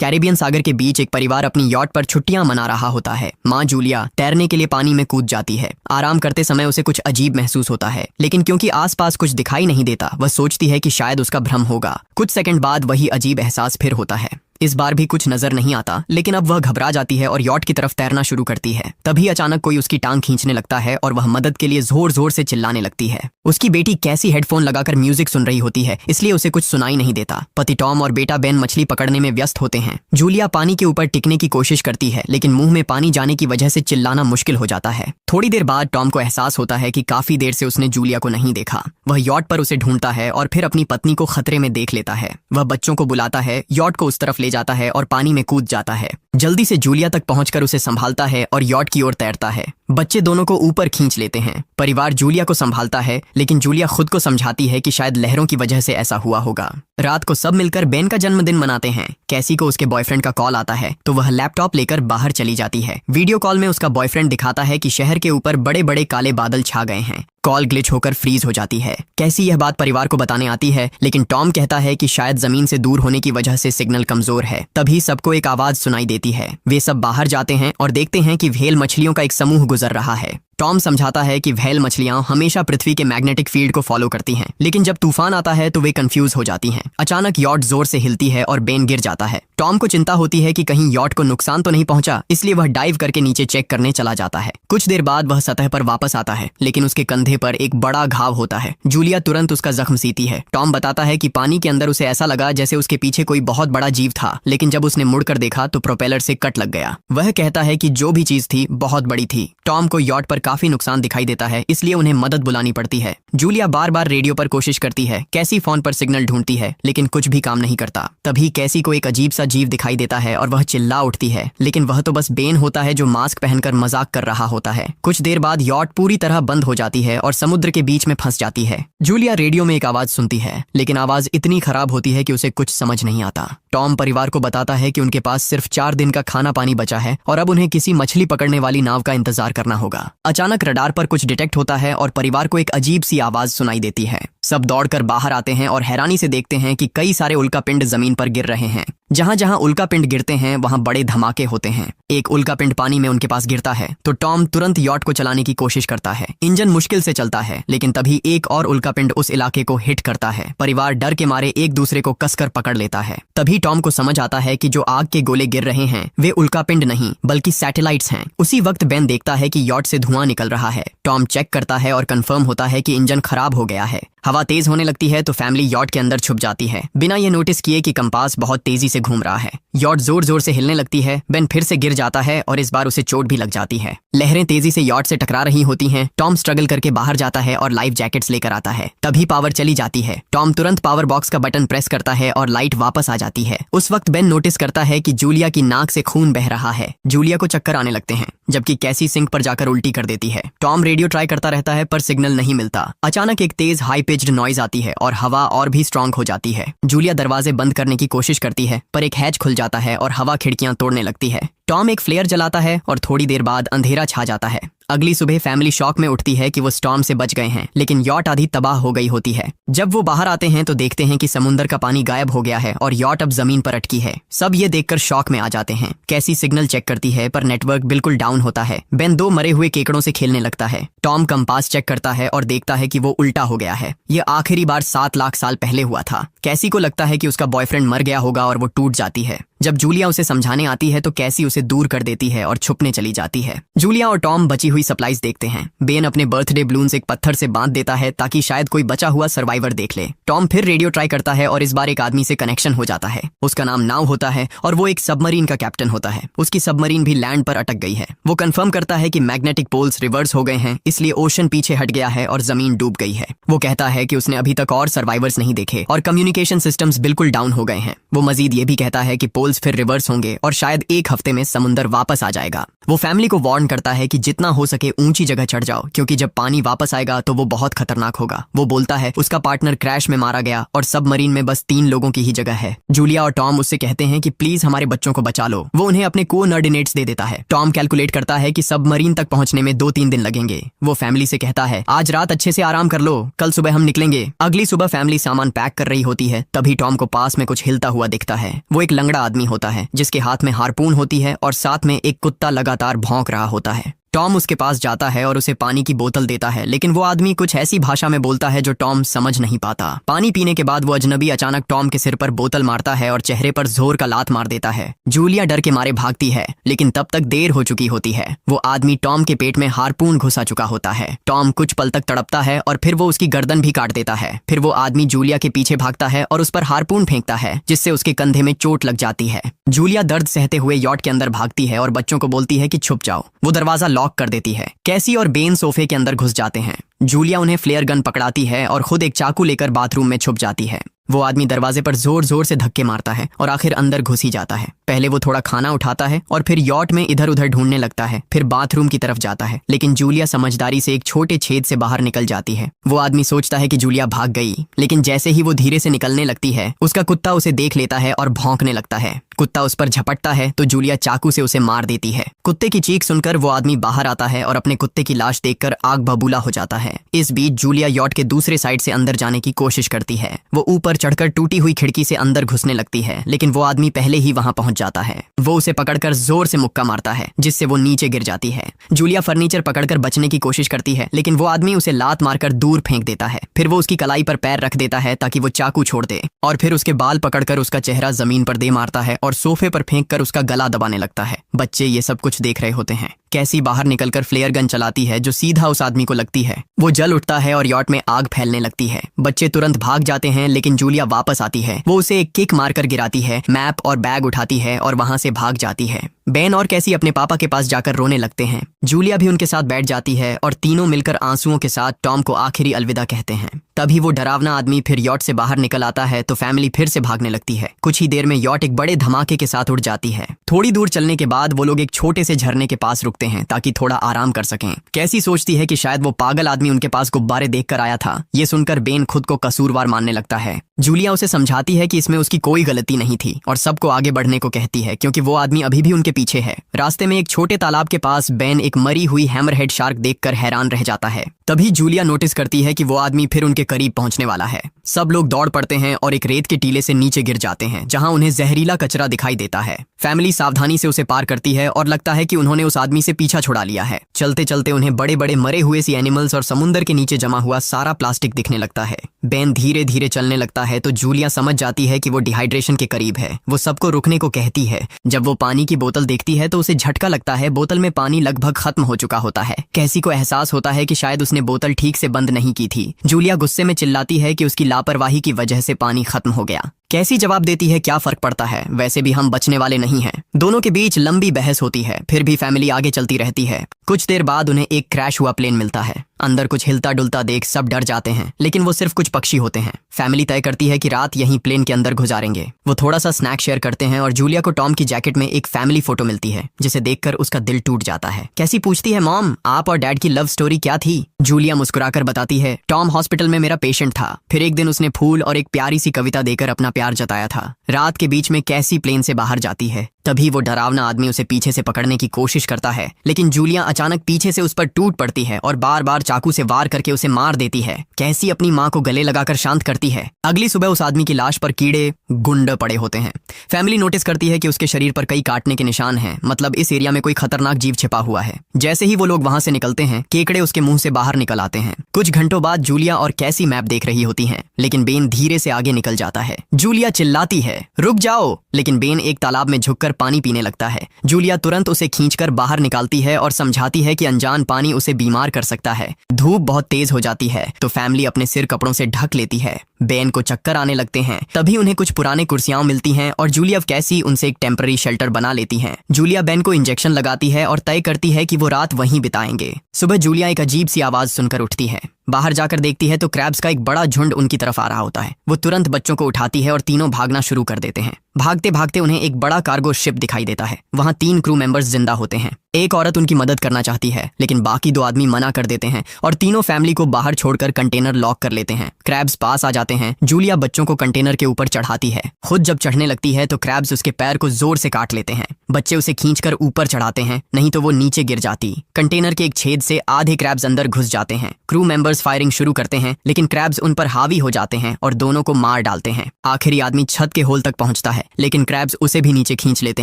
Caribbean सागर के बीच एक परिवार अपनी यॉट पर छुट्टियां मना रहा होता है। माँ जूलिया तैरने के लिए पानी में कूद जाती है। आराम करते समय उसे कुछ अजीब महसूस होता है, लेकिन क्योंकि आसपास कुछ दिखाई नहीं देता, वह सोचती है कि शायद उसका भ्रम होगा। कुछ सेकंड बाद वही अजीब एहसास फिर होता है। इस बार भी कुछ नजर नहीं आता, लेकिन अब वह घबरा जाती है और यॉट की तरफ तैरना शुरू करती है। तभी अचानक कोई उसकी टांग खींचने लगता है और वह मदद के लिए जोर जोर से चिल्लाने लगती है। उसकी बेटी कैसी हेडफोन लगाकर म्यूजिक सुन रही होती है, इसलिए उसे कुछ सुनाई नहीं देता। पति टॉम और बेटा बेन मछली पकड़ने में व्यस्त होते हैं। जूलिया पानी के ऊपर टिकने की कोशिश करती है, लेकिन मुंह में पानी जाने की वजह से चिल्लाना मुश्किल हो जाता है। थोड़ी देर बाद टॉम को एहसास होता है कि काफी देर से उसने जूलिया को नहीं देखा। वह यॉट पर उसे ढूंढता है और फिर अपनी पत्नी को खतरे में देख लेता है। वह बच्चों को बुलाता है, यॉट को उस तरफ ले जाता है और पानी में कूद जाता है। जल्दी से जूलिया तक पहुंचकर उसे संभालता है और यॉट की ओर तैरता है। बच्चे दोनों को ऊपर खींच लेते हैं। परिवार जूलिया को संभालता है, लेकिन जूलिया खुद को समझाती है कि शायद लहरों की वजह से ऐसा हुआ होगा। रात को सब मिलकर बेन का जन्मदिन मनाते हैं। कैसी को उसके बॉयफ्रेंड का कॉल आता है, तो वह लैपटॉप लेकर बाहर चली जाती है। वीडियो कॉल में उसका बॉयफ्रेंड दिखाता है कि शहर के ऊपर बड़े बड़े काले बादल छा गए हैं। कॉल ग्लिच होकर फ्रीज हो जाती है। कैसी यह बात परिवार को बताने आती है, लेकिन टॉम कहता है कि शायद जमीन से दूर होने की वजह से सिग्नल कमजोर है। तभी सबको एक आवाज सुनाई देती है। वे सब बाहर जाते हैं और देखते हैं कि व्हेल मछलियों का एक समूह गुजर रहा है। टॉम समझाता है कि व्हेल मछलियां हमेशा पृथ्वी के मैग्नेटिक फील्ड को फॉलो करती हैं, लेकिन जब तूफान आता है तो वे कंफ्यूज हो जाती हैं। अचानक यॉट जोर से हिलती है और बेन गिर जाता है। टॉम को चिंता होती है कि कहीं यॉट को नुकसान तो नहीं पहुंचा, इसलिए वह डाइव करके नीचे चेक करने चला जाता है। कुछ देर बाद वह सतह पर वापस आता है, लेकिन उसके कंधे पर एक बड़ा घाव होता है। जूलिया तुरंत उसका जख्म सीती है। टॉम बताता है कि पानी के अंदर उसे ऐसा लगा जैसे उसके पीछे कोई बहुत बड़ा जीव था, लेकिन जब उसने मुड़कर देखा तो प्रोपेलर से कट लग गया। वह कहता है कि जो भी चीज थी बहुत बड़ी थी। टॉम को यॉट पर काफी नुकसान दिखाई देता है, इसलिए उन्हें मदद बुलानी पड़ती है। जूलिया बार बार रेडियो पर कोशिश करती है। कैसी फोन पर सिग्नल ढूंढती है, लेकिन कुछ भी काम नहीं करता। तभी कैसी को एक अजीब सा जीव दिखाई देता है और वह चिल्ला उठती है, लेकिन वह तो बस बेन होता है जो मास्क पहनकर मजाक कर रहा होता है। कुछ देर बाद यॉट पूरी तरह बंद हो जाती है और समुद्र के बीच में फंस जाती है। जूलिया रेडियो में एक आवाज सुनती है, लेकिन आवाज इतनी खराब होती है कि उसे कुछ समझ नहीं आता। टॉम परिवार को बताता है कि उनके पास सिर्फ 4 दिन का खाना पानी बचा है और अब उन्हें किसी मछली पकड़ने वाली नाव का इंतजार करना होगा। अचानक रडार पर कुछ डिटेक्ट होता है और परिवार को एक अजीब सी आवाज सुनाई देती है। सब दौड़कर बाहर आते हैं और हैरानी से देखते हैं कि कई सारे उल्कापिंड जमीन पर गिर रहे हैं। जहां जहां उल्कापिंड गिरते हैं वहां बड़े धमाके होते हैं। एक उल्कापिंड पानी में उनके पास गिरता है तो टॉम तुरंत यॉट को चलाने की कोशिश करता है। इंजन मुश्किल से चलता है, लेकिन तभी एक और उल्कापिंड उस इलाके को हिट करता है। परिवार डर के मारे एक दूसरे को कसकर पकड़ लेता है। तभी टॉम को समझ आता है कि जो आग के गोले गिर रहे हैं वे उल्कापिंड नहीं बल्कि सैटेलाइट्स हैं। उसी वक्त बेन देखता है कि यॉट से धुआं निकल रहा है। टॉम चेक करता है और कंफर्म होता है कि इंजन खराब हो गया है। हवा तेज होने लगती है तो फैमिली यॉट के अंदर छुप जाती है, बिना ये नोटिस किए कि कंपास बहुत तेजी से घूम रहा है। यॉट जोर जोर से हिलने लगती है। बेन फिर से गिर जाता है और इस बार उसे चोट भी लग जाती है। लहरें तेजी से यॉट से टकरा रही होती हैं। टॉम स्ट्रगल करके बाहर जाता है और लाइफ जैकेट्स लेकर आता है। तभी पावर चली जाती है। टॉम तुरंत पावर बॉक्स का बटन प्रेस करता है और लाइट वापस आ जाती है। उस वक्त बेन नोटिस करता है कि जूलिया की नाक से खून बह रहा है। जूलिया को चक्कर आने लगते हैं, जबकि कैसी सिंक पर जाकर उल्टी कर देती है। टॉम रेडियो ट्राई करता रहता है पर सिग्नल नहीं मिलता। अचानक एक तेज हाई पिच्ड नॉइज आती है और हवा और भी स्ट्रांग हो जाती है। जूलिया दरवाजे बंद करने की कोशिश करती है, पर एक हैच खुल जाता है और हवा खिड़कियां तोड़ने लगती है। टॉम एक फ्लेयर जलाता है और थोड़ी देर बाद अंधेरा छा जाता है। अगली सुबह फैमिली शॉक में उठती है कि वो स्टॉर्म से बच गए हैं, लेकिन यॉट आधी तबाह हो गई होती है। जब वो बाहर आते हैं तो देखते हैं कि समुद्र का पानी गायब हो गया है और यॉट अब जमीन पर अटकी है। सब ये देखकर शॉक में आ जाते हैं। कैसी सिग्नल चेक करती है पर नेटवर्क बिल्कुल डाउन होता है। बेन 2 मरे हुए केकड़ों से खेलने लगता है। टॉम कंपास चेक करता है और देखता है कि वो उल्टा हो गया है। ये आखिरी बार 7 लाख साल पहले हुआ था। कैसी को लगता है कि उसका बॉयफ्रेंड मर गया होगा और वो टूट जाती है। जब जूलिया उसे समझाने आती है तो कैसी उसे दूर कर देती है और छुपने चली जाती है। जूलिया और टॉम बची हुई सप्लाईज देखते हैं। बेन अपने बर्थडे बलून्स एक पत्थर से बांध देता है ताकि शायद कोई बचा हुआ सर्वाइवर देख ले। टॉम फिर रेडियो ट्राई करता है और इस बार एक आदमी से कनेक्शन हो जाता है। उसका नाम नाव होता है और वो एक सबमरीन का कैप्टन होता है। उसकी सबमरीन भी लैंड पर अटक गई है। वो कंफर्म करता है कि मैग्नेटिक पोल्स रिवर्स हो गए हैं, इसलिए ओशन पीछे हट गया है और जमीन डूब गई है। वो कहता है कि उसने अभी तक और सर्वाइवर्स नहीं देखे और कम्युनिकेशन सिस्टम्स बिल्कुल डाउन हो गए हैं। वो मजीद ये भी कहता है कि पोल्स फिर रिवर्स होंगे और शायद एक हफ्ते में समुद्र वापस आ जाएगा। वो फैमिली को वार्न करता है कि जितना हो सके ऊंची जगह चढ़ जाओ, क्योंकि जब पानी वापस आएगा तो वो बहुत खतरनाक होगा। वो बोलता है उसका पार्टनर क्रैश में मारा गया और सबमरीन में बस 3 लोगों की ही जगह है। जूलिया और टॉम उससे कहते हैं कि प्लीज हमारे बच्चों को बचा लो। वो उन्हें अपने कोऑर्डिनेट्स दे देता है। टॉम कैलकुलेट करता है कि सबमरीन तक पहुंचने में 2-3 दिन लगेंगे। वो फैमिली से कहता है आज रात अच्छे से आराम कर लो, कल सुबह हम निकलेंगे। अगली सुबह फैमिली सामान पैक कर रही होती है। तभी टॉम को पास में कुछ हिलता हुआ दिखता है। वो एक लंगड़ा आदमी आदमी होता है जिसके हाथ में हारपून होती है और साथ में एक कुत्ता लगातार भौंक रहा होता है। टॉम उसके पास जाता है और उसे पानी की बोतल देता है, लेकिन वो आदमी कुछ ऐसी भाषा में बोलता है जो टॉम समझ नहीं पाता। पानी पीने के बाद वो अजनबी अचानक टॉम के सिर पर बोतल मारता है और चेहरे पर जोर का लात मार देता है। जूलिया डर के मारे भागती है, लेकिन तब तक देर हो चुकी होती है। वो आदमी टॉम के पेट में हारपून घुसा चुका होता है। टॉम कुछ पल तक तड़पता है और फिर वो उसकी गर्दन भी काट देता है। फिर वो आदमी जूलिया के पीछे भागता है और उस पर हारपून फेंकता है, जिससे उसके कंधे में चोट लग जाती है। जूलिया दर्द सहते हुए यॉट के अंदर भागती है और बच्चों को बोलती है कि छुप जाओ। वो दरवाजा लॉक कर देती है। कैसी और बेन सोफे के अंदर घुस जाते हैं। जूलिया उन्हें फ्लेयर गन पकड़ाती है और खुद एक चाकू लेकर बाथरूम में छुप जाती है। वो आदमी दरवाजे पर जोर जोर से धक्के मारता है और आखिर अंदर घुस ही जाता है। पहले वो थोड़ा खाना उठाता है और फिर यॉट में इधर उधर ढूंढने लगता है, फिर बाथरूम की तरफ जाता है, लेकिन जूलिया समझदारी से एक छोटे छेद से बाहर निकल जाती है। वो आदमी सोचता है कि जूलिया भाग गई, लेकिन जैसे ही वो धीरे से निकलने लगती है, उसका कुत्ता उसे देख लेता है और भौंकने लगता है। कुत्ता उस पर झपटता है तो जूलिया चाकू से उसे मार देती है। कुत्ते की चीख सुनकर वो आदमी बाहर आता है और अपने कुत्ते की लाश देखकर आग बबूला हो जाता है। इस बीच जूलिया यॉट के दूसरे साइड से अंदर जाने की कोशिश करती है। वो ऊपर चढ़कर टूटी हुई खिड़की से अंदर घुसने लगती है, लेकिन वो आदमी पहले ही वहां पहुंच जाता है। वो उसे पकड़कर जोर से मुक्का मारता है, जिससे वो नीचे गिर जाती है। जूलिया फर्नीचर पकड़कर बचने की कोशिश करती है, लेकिन वो आदमी उसे लात मारकर दूर फेंक देता है। फिर वो उसकी कलाई पर पैर रख देता है ताकि वो चाकू छोड़ दे, और फिर उसके बाल पकड़कर उसका चेहरा जमीन पर दे मारता है और सोफे पर फेंक कर उसका गला दबाने लगता है। बच्चे ये सब कुछ देख रहे होते हैं। कैसी बाहर निकलकर फ्लेयर गन चलाती है जो सीधा उस आदमी को लगती है। वो जल उठता है और यॉट में आग फैलने लगती है। बच्चे तुरंत भाग जाते हैं, लेकिन जूलिया वापस आती है। वो उसे एक किक मारकर गिराती है, मैप और बैग उठाती है और वहां से भाग जाती है। बेन और कैसी अपने पापा के पास जाकर रोने लगते हैं। जूलिया भी उनके साथ बैठ जाती है और तीनों मिलकर आंसुओं के साथ टॉम को आखिरी अलविदा कहते हैं। तभी वो डरावना आदमी फिर यॉट से बाहर निकल आता है तो फैमिली फिर से भागने लगती है। कुछ ही देर में यॉट एक बड़े धमाके के साथ उड़ जाती है। थोड़ी दूर चलने के बाद वो लोग एक छोटे से झरने के पास रुकते हैं ताकि थोड़ा आराम कर सकें। कैसी सोचती है कि शायद वो पागल आदमी उनके पास गुब्बारे देखकर आया था। ये सुनकर बेन खुद को कसूरवार मानने लगता है। जूलिया उसे समझाती है कि इसमें उसकी कोई गलती नहीं थी और सबको आगे बढ़ने को कहती है, क्योंकि वो आदमी अभी भी उनके पीछे है। रास्ते में एक छोटे तालाब के पास बेन एक मरी हुई हैमरहेड शार्क देखकर हैरान रह जाता है। तभी जूलिया नोटिस करती है कि वो आदमी फिर उनके करीब पहुंचने वाला है। सब लोग दौड़ पड़ते हैं और एक रेत के टीले से नीचे गिर जाते हैं, जहां उन्हें जहरीला कचरा दिखाई देता है। फैमिली सावधानी से उसे पार करती है और लगता है कि उन्होंने उस आदमी से पीछा छुड़ा लिया है। चलते चलते उन्हें बड़े बड़े मरे हुए सी एनिमल्स और समुद्र के नीचे जमा हुआ सारा प्लास्टिक दिखने लगता है। बेन धीरे धीरे चलने लगता है तो जूलिया समझ जाती है कि वो डिहाइड्रेशन के करीब है। वो सबको रुकने को कहती है। जब वो पानी की बोतल देखती है तो उसे झटका लगता है। बोतल में पानी लगभग खत्म हो चुका होता है। कैसी को एहसास होता है कि शायद उसने बोतल ठीक से बंद नहीं की थी। जूलिया गुस्से में चिल्लाती है कि उसकी लापरवाही की वजह से पानी खत्म हो गया। कैसी जवाब देती है, क्या फर्क पड़ता है, वैसे भी हम बचने वाले नहीं हैं। दोनों के बीच लंबी बहस होती है, फिर भी फैमिली आगे चलती रहती है। कुछ देर बाद उन्हें एक क्रैश हुआ प्लेन मिलता है। अंदर कुछ हिलता डुलता देख सब डर जाते हैं, लेकिन वो सिर्फ कुछ पक्षी होते हैं। फैमिली तय करती है कि रात यहीं प्लेन के अंदर गुजारेंगे। वो थोड़ा सा स्नैक शेयर करते हैं और जूलिया को टॉम की जैकेट में एक फैमिली फोटो मिलती है, जिसे देखकर उसका दिल टूट जाता है। कैसी पूछती है, मॉम आप और डैड की लव स्टोरी क्या थी? जूलिया मुस्कुराकर बताती है, टॉम हॉस्पिटल में मेरा पेशेंट था। फिर एक दिन उसने फूल और एक प्यारी सी कविता देकर अपना प्यार जताया था। रात के बीच में कैसी प्लेन से बाहर जाती है। तभी वो डरावना आदमी उसे पीछे से पकड़ने की कोशिश करता है, लेकिन जूलिया अचानक पीछे से उस पर टूट पड़ती है और बार बार चाकू से वार करके उसे मार देती है। कैसी अपनी माँ को गले लगाकर शांत करती है। अगली सुबह उस आदमी की लाश पर कीड़े गुंड पड़े होते हैं। फैमिली नोटिस करती है कि उसके शरीर पर कई काटने के निशान हैं, मतलब इस एरिया में कोई खतरनाक जीव छिपा हुआ है। जैसे ही वो लोग वहां से निकलते हैं, केकड़े उसके मुंह से बाहर निकल आते हैं। कुछ घंटों बाद जूलिया और कैसी मैप देख रही होती हैं, लेकिन बेन धीरे से आगे निकल जाता है। जूलिया चिल्लाती है, रुक जाओ, लेकिन बेन एक तालाब में झुककर पानी पीने लगता है। जूलिया तुरंत उसे खींचकर बाहर निकालती है और समझाती है कि अनजान पानी उसे बीमार कर सकता है। धूप बहुत तेज हो जाती है तो फैमिली अपने सिर कपड़ों से ढक लेती है। बेन को चक्कर आने लगते हैं। तभी उन्हें कुछ पुराने कुर्सियां मिलती हैं और जूलिया कैसी उनसे एक टेम्पररी शेल्टर बना लेती हैं। जूलिया बेन को इंजेक्शन लगाती है और तय करती है कि वो रात वहीं बिताएंगे। सुबह जूलिया एक अजीब सी आवाज सुनकर उठती है। बाहर जाकर देखती है तो क्रैब्स का एक बड़ा झुंड उनकी तरफ आ रहा होता है। वो तुरंत बच्चों को उठाती है और तीनों भागना शुरू कर देते हैं। भागते भागते उन्हें एक बड़ा कार्गो शिप दिखाई देता है। वहाँ 3 क्रू मेंबर्स जिंदा होते हैं। एक औरत उनकी मदद करना चाहती है, लेकिन बाकी 2 आदमी मना कर देते हैं और तीनों फैमिली को बाहर छोड़कर कंटेनर लॉक कर लेते हैं। क्रैब्स पास आ जाता जाते हैं, जूलिया बच्चों को कंटेनर के ऊपर चढ़ाती है। खुद जब चढ़ने लगती है तो क्रैब्स उसके पैर को जोर से काट लेते हैं। बच्चे उसे खींचकर ऊपर चढ़ाते हैं, नहीं तो वो नीचे गिर जाती। कंटेनर के एक छेद से आधे क्रैब्स अंदर घुस जाते हैं। क्रू मेंबर्स फायरिंग शुरू करते हैं, लेकिन क्रैब्स उन पर हावी हो जाते हैं और दोनों को मार डालते हैं। आखिरी आदमी छत के होल तक पहुंचता है, लेकिन क्रैब्स उसे भी नीचे खींच लेते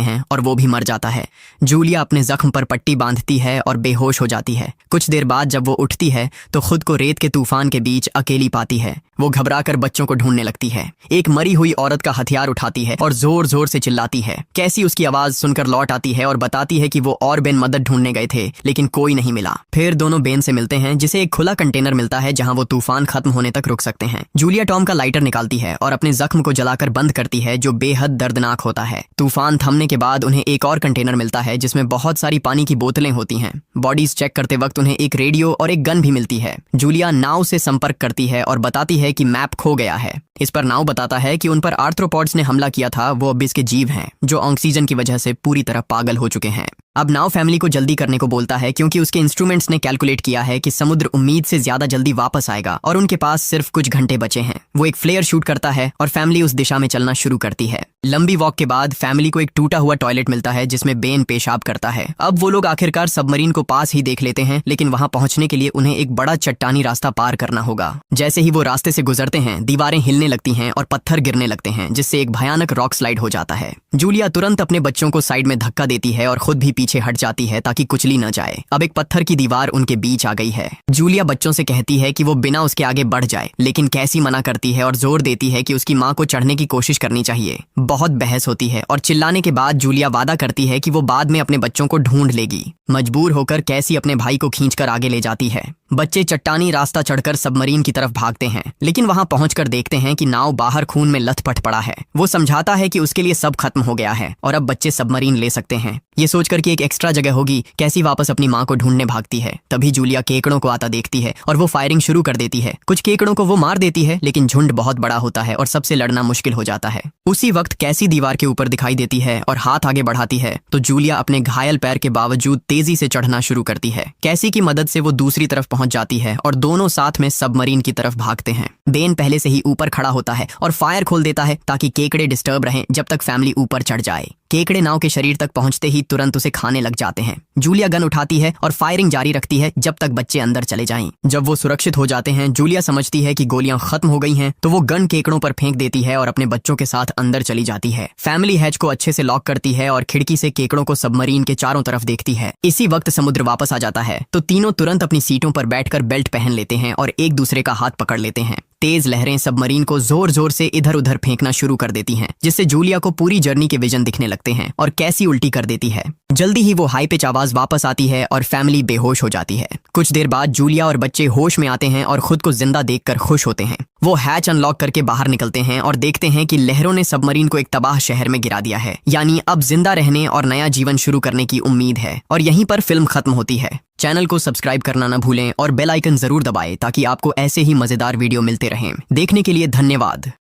हैं और वो भी मर जाता है। जूलिया अपने जख्म पर पट्टी बांधती है और बेहोश हो जाती है। कुछ देर बाद जब वो उठती है तो खुद को रेत के तूफान के बीच अकेली पाती है। वो घबराकर बच्चों को ढूंढने लगती है। एक मरी हुई औरत का हथियार उठाती है और जोर जोर से चिल्लाती है। कैसी उसकी आवाज सुनकर लौट आती है और बताती है कि वो और बेन मदद ढूंढने गए थे, लेकिन कोई नहीं मिला। फिर दोनों बेन से मिलते हैं, जिसे एक खुला कंटेनर मिलता है जहां वो तूफान खत्म होने तक रुक सकते हैं। जूलिया टॉम का लाइटर निकालती है और अपने जख्म को जलाकर बंद करती है, जो बेहद दर्दनाक होता है। तूफान थमने के बाद उन्हें एक और कंटेनर मिलता है जिसमें बहुत सारी पानी की बोतलें होती हैं। बॉडीज चेक करते वक्त उन्हें एक रेडियो और एक गन भी मिलती है। जूलिया नाव से संपर्क करती है और बताती है कि मैप खो गया है। इस पर नाव बताता है कि उन पर आर्थ्रोपॉड्स ने हमला किया था, वो अबिस के जीव हैं जो ऑक्सीजन की वजह से पूरी तरह पागल हो चुके हैं। अब नाव फैमिली को जल्दी करने को बोलता है, क्योंकि उसके इंस्ट्रूमेंट्स ने कैलकुलेट किया है कि समुद्र उम्मीद से ज्यादा जल्दी वापस आएगा और उनके पास सिर्फ कुछ घंटे बचे हैं। वो एक फ्लेयर शूट करता है और फैमिली उस दिशा में चलना शुरू करती है। लंबी वॉक के बाद फैमिली को एक टूटा हुआ टॉयलेट मिलता है जिसमें बेन पेशाब करता है। अब वो लोग आखिरकार सबमरीन को पास ही देख लेते हैं, लेकिन वहां पहुंचने के लिए उन्हें एक बड़ा चट्टानी रास्ता पार करना होगा। जैसे ही वो रास्ते से गुजरते हैं, दीवारें हिलने लगती हैं और पत्थर गिरने लगते हैं, जिससे एक भयानक रॉक स्लाइड हो जाता है। जूलिया तुरंत अपने बच्चों को साइड में धक्का देती है और खुद भी पीछे हट जाती है ताकि कुचली न जाए। अब एक पत्थर की दीवार उनके बीच आ गई है। जूलिया बच्चों से कहती है कि वो बिना उसके आगे बढ़ जाए, लेकिन कैसी मना करती है और जोर देती है कि उसकी माँ को चढ़ने की कोशिश करनी चाहिए। बहुत बहस होती है और चिल्लाने के बाद जूलिया वादा करती है कि वो बाद में अपने बच्चों को ढूंढ लेगी। मजबूर होकर कैसी अपने भाई को खींचकर आगे ले जाती है। बच्चे चट्टानी रास्ता चढ़कर सबमरीन की तरफ भागते हैं, लेकिन वहां पहुंचकर देखते हैं कि नाव बाहर खून में लथपथ पड़ा है। वो समझाता है कि उसके लिए सब खत्म हो गया है और अब बच्चे सबमरीन ले सकते हैं। ये सोचकर कि एक एक्स्ट्रा जगह होगी, कैसी वापस अपनी माँ को ढूंढने भागती है। तभी जूलिया केकड़ों को आता देखती है और वो फायरिंग शुरू कर देती है। कुछ केकड़ों को वो मार देती है, लेकिन झुंड बहुत बड़ा होता है और सबसे लड़ना मुश्किल हो जाता है। उसी वक्त कैसी दीवार के ऊपर दिखाई देती है और हाथ आगे बढ़ाती है तो जूलिया अपने घायल पैर के बावजूद तेजी से चढ़ना शुरू करती है। कैसी की मदद से वो दूसरी तरफ पहुंच जाती है और दोनों साथ में सबमरीन की तरफ भागते हैं। बेन पहले से ही ऊपर खड़ा होता है और फायर खोल देता है ताकि केकड़े डिस्टर्ब रहें जब तक फैमिली ऊपर चढ़ जाए। केकड़े नाव के शरीर तक पहुंचते ही तुरंत उसे खाने लग जाते हैं। जूलिया गन उठाती है और फायरिंग जारी रखती है जब तक बच्चे अंदर चले जाएं। जब वो सुरक्षित हो जाते हैं, जूलिया समझती है कि गोलियां खत्म हो गई हैं, तो वो गन केकड़ों पर फेंक देती है और अपने बच्चों के साथ अंदर चली जाती है। फैमिली हैच को अच्छे से लॉक करती है और खिड़की से केकड़ों को सबमरीन के चारों तरफ देखती है। इसी वक्त समुद्र वापस आ जाता है तो तीनों तुरंत अपनी सीटों पर बैठकर बेल्ट पहन लेते हैं और एक दूसरे का हाथ पकड़ लेते हैं। तेज लहरें सबमरीन को जोर जोर से इधर उधर फेंकना शुरू कर देती हैं, जिससे जूलिया को पूरी जर्नी के विजन दिखने लगते हैं और कैसी उल्टी कर देती है। जल्दी ही वो हाई पिच आवाज वापस आती है और फैमिली बेहोश हो जाती है। कुछ देर बाद जूलिया और बच्चे होश में आते हैं और खुद को जिंदा देखकर खुश होते हैं। वो हैच अनलॉक करके बाहर निकलते हैं और देखते हैं कि लहरों ने सबमरीन को एक तबाह शहर में गिरा दिया है। यानी अब जिंदा रहने और नया जीवन शुरू करने की उम्मीद है। और यहीं पर फिल्म खत्म होती है। चैनल को सब्सक्राइब करना न भूलें और बेल आइकन जरूर दबाएं ताकि आपको ऐसे ही मजेदार वीडियो मिलते रहें। देखने के लिए धन्यवाद।